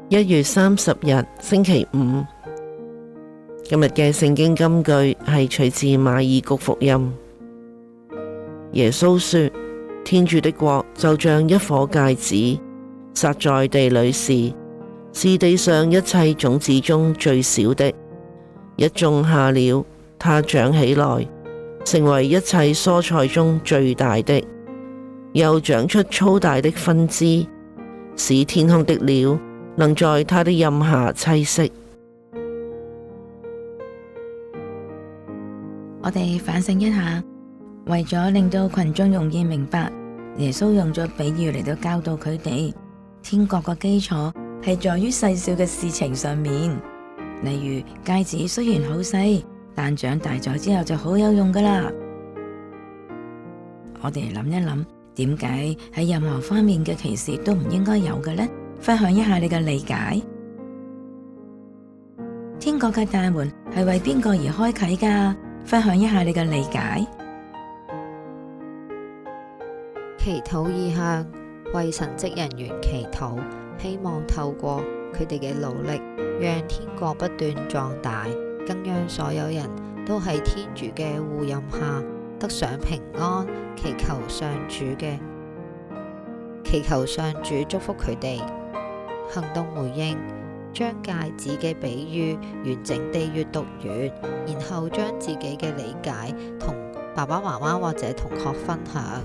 1月30日星期五，今日嘅聖經金句係取自馬爾谷福音。耶穌說：天主的國就像一顆芥子，撒在地裏時，是地上一切種子中最小的，一種下了，它長起來，成為一切蔬菜中最大的，又長出粗大的分支，使天空的鳥能在它的蔭下棲息。我哋反省一下，為咗令到群眾容易明白，耶穌用咗比喻嚟到教導佢哋，天國嘅基礎係在於細小嘅事情上面。例如芥子雖然好細，但長大咗之後就好有用噶啦。我哋諗一諗，點解喺任何方面嘅歧視都唔應該有嘅呢？分享一下你嘅理解。天國嘅大門係為邊個而開啟噶？分享一下你嘅理解。祈禱意向，為神職人員祈禱，希望透過佢哋嘅努力，讓天國不斷壯大，更讓所有人都喺天主嘅護蔭下得享平安。祈求上主祝福佢哋。行動回應，將芥子嘅比喻完整地閱讀完，然後將自己嘅理解同爸爸媽媽或者同學分享。